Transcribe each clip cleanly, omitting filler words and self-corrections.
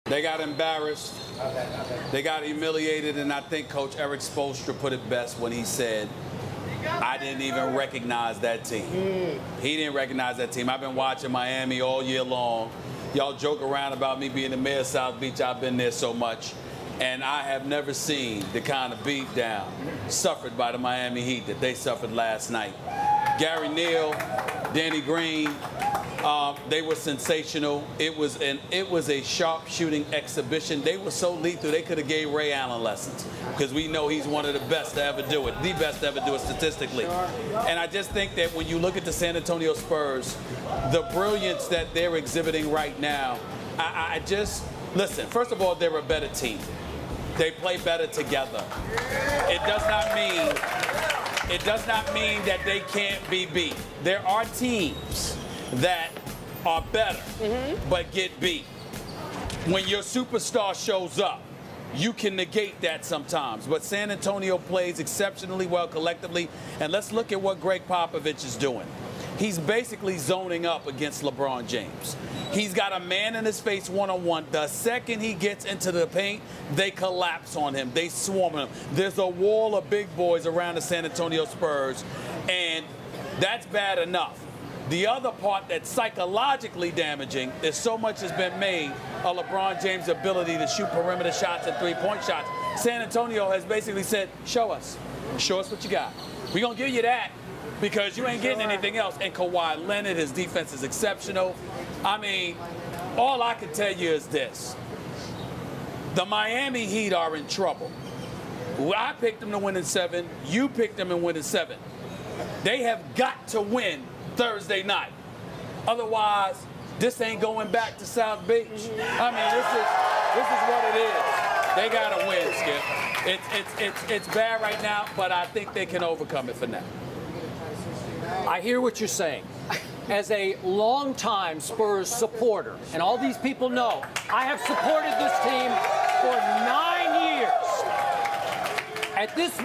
They got embarrassed. They got humiliated, and I think Coach Eric Spoelstra put it best when he said, I didn't even recognize that team. He didn't recognize that team. I've been watching Miami all year long. Y'all joke around about me being the mayor of South Beach. I've been there so much. And I have never seen the kind of beat down suffered by the Miami Heat that they suffered last night. Gary Neal, Danny Green, they were sensational. It was a sharp shooting exhibition. They were so lethal, they could have gave Ray Allen lessons, because we know he's one of the best to ever do it, the best to ever do it statistically. And I just think that when you look at the San Antonio Spurs, the brilliance that they're exhibiting right now, I just, listen, first of all, they're a better team. They play better together. It does not mean that they can't be beat. There are teams that are better but get beat. When your superstar shows up, you can negate that sometimes. But San Antonio plays exceptionally well collectively. And let's look at what Greg Popovich is doing. He's basically zoning up against LeBron James. He's got a man in his face one-on-one. The second he gets into the paint, they collapse on him. They swarm him. There's a wall of big boys around the San Antonio Spurs, and that's bad enough. The other part that's psychologically damaging is so much has been made of LeBron James' ability to shoot perimeter shots and three-point shots. San Antonio has basically said, show us what you got. We're going to give you that, because you ain't getting anything else. And Kawhi Leonard, his defense is exceptional. I mean, all I can tell you is this. The Miami Heat are in trouble. I picked them to win in 7. You picked them to win in 7. They have got to win Thursday night. Otherwise, this ain't going back to South Beach. I mean, this is what it is. They got to win, Skip. It's bad right now, but I think they can overcome it for now. I hear what you're saying. As a longtime Spurs supporter, and all these people know, I have supported this team for 9 years. At this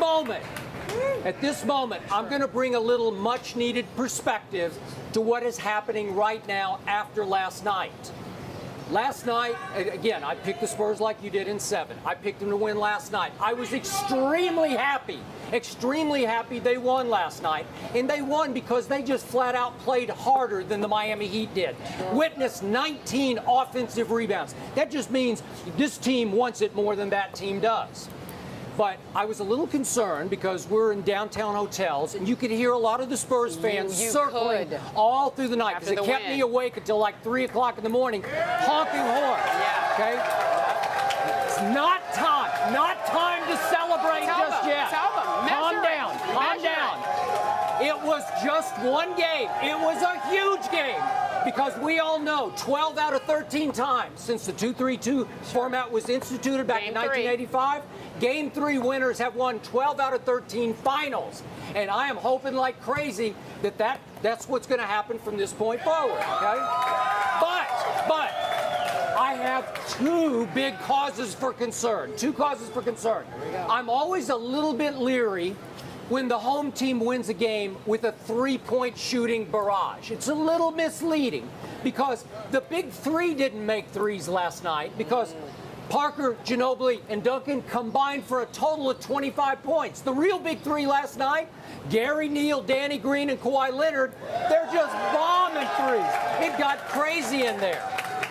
moment, I'm going to bring a little much-needed perspective to what is happening right now after last night. Last night, again, I picked the Spurs like you did in 7. I picked them to win last night. I was extremely happy they won last night. And they won because they just flat out played harder than the Miami Heat did. Witness 19 offensive rebounds. That just means this team wants it more than that team does. But I was a little concerned because we're in downtown hotels, and you could hear a lot of the Spurs fans circling all through the night, because it kept me awake until like 3 o'clock in the morning, honking horns. Yeah. Okay? It's not time to celebrate just yet. Calm down. It was just one game. It was a huge game. Because we all know 12 out of 13 times since the 2-3-2 format was instituted back in 1985, Game 3 winners have won 12 out of 13 finals. And I am hoping like crazy that's what's going to happen from this point forward, okay? But I have two big causes for concern. I'm always a little bit leery when the home team wins a game with a three-point shooting barrage. It's a little misleading because the big three didn't make threes last night because Parker, Ginobili, and Duncan combined for a total of 25 points. The real big three last night, Gary Neal, Danny Green, and Kawhi Leonard, they're just bombing threes. It got crazy in there,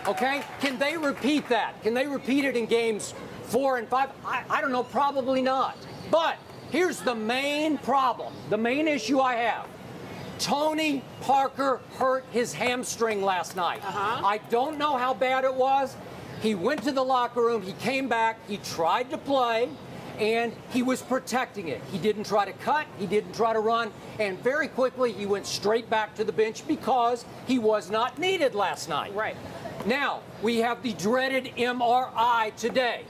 okay? Can they repeat that? Can they repeat it in games 4 and 5? I don't know, probably not. But here's the main problem, the main issue I have. Tony Parker hurt his hamstring last night. I don't know how bad it was. He went to the locker room, he came back, he tried to play, and he was protecting it. He didn't try to cut, he didn't try to run, and very quickly he went straight back to the bench because he was not needed last night. Right. Now, we have the dreaded MRI today.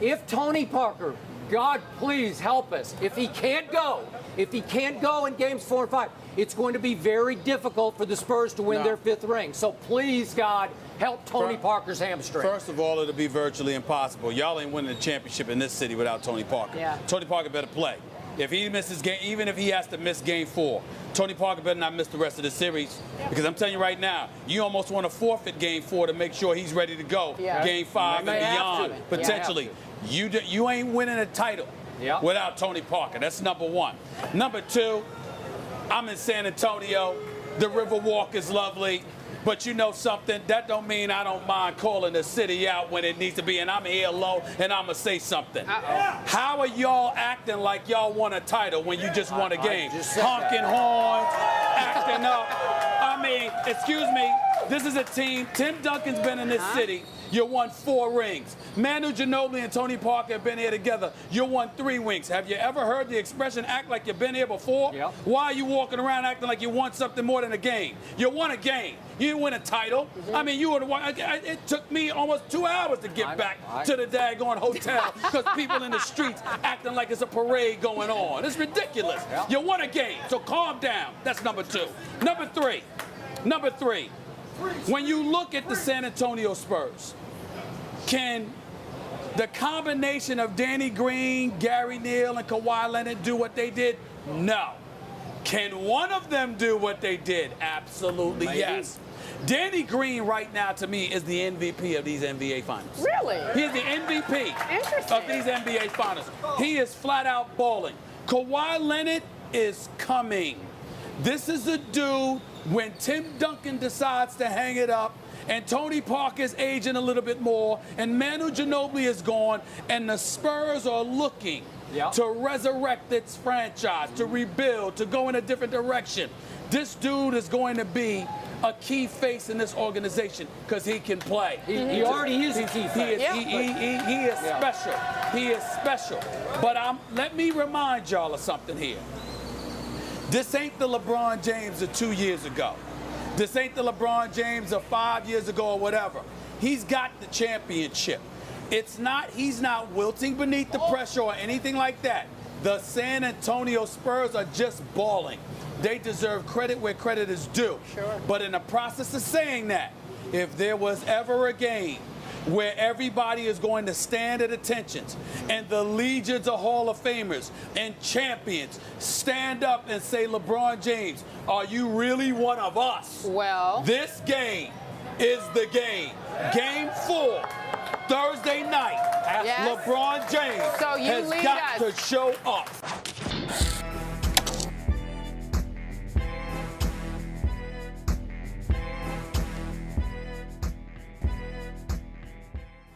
If Tony Parker, God, please help us. If he can't go in games 4 and 5, it's going to be very difficult for the Spurs to win their 5th ring. So please, God, help Tony Parker's hamstring. First of all, it'll be virtually impossible. Y'all ain't winning the championship in this city without Tony Parker. Yeah. Tony Parker better play. If he misses game, even if he has to miss game 4, Tony Parker better not miss the rest of the series. Because I'm telling you right now, you almost want to forfeit game 4 to make sure he's ready to go game 5 and beyond, potentially. You ain't winning a title without Tony Parker. That's number 1. Number 2, I'm in San Antonio. The Riverwalk is lovely. But you know something, that don't mean I don't mind calling the city out when it needs to be, and I'm here alone, and I'm going to say something. How are y'all acting like y'all won a title when you just won a game? Honking horns, acting up. I mean, excuse me, this is a team. Tim Duncan's been in this city. You won 4 rings. Manu Ginobili and Tony Parker have been here together. You won 3 rings. Have you ever heard the expression, act like you've been here before? Why are you walking around acting like you won something more than a game? You won a game. You didn't win a title. I mean, you would have won. It took me almost 2 hours to get back to the daggone hotel because people in the streets acting like it's a parade going on. It's ridiculous. You won a game, so calm down. That's number 2. Number 3. When you look at the San Antonio Spurs, can the combination of Danny Green, Gary Neal, and Kawhi Leonard do what they did? No. Can one of them do what they did? Absolutely yes. Danny Green right now, to me, is the MVP of these NBA Finals. Really? He's the MVP of these NBA Finals. He is flat out balling. Kawhi Leonard is coming. This is a dude, when Tim Duncan decides to hang it up, and Tony Parker's aging a little bit more, and Manu Ginobili is gone, and the Spurs are looking to resurrect its franchise, to rebuild, to go in a different direction. This dude is going to be a key face in this organization because he can play. He already is a key face. He is special. He is special. But let me remind y'all of something here. This ain't the LeBron James of 2 years ago. This ain't the LeBron James of 5 years ago or whatever. He's got the championship. He's not wilting beneath the pressure or anything like that. The San Antonio Spurs are just balling. They deserve credit where credit is due. But in the process of saying that, if there was ever a game where everybody is going to stand at attentions and the legions of Hall of Famers and champions stand up and say, LeBron James, are you really one of us? Well, this game is the game. Game 4, Thursday night. LeBron James has got to show up.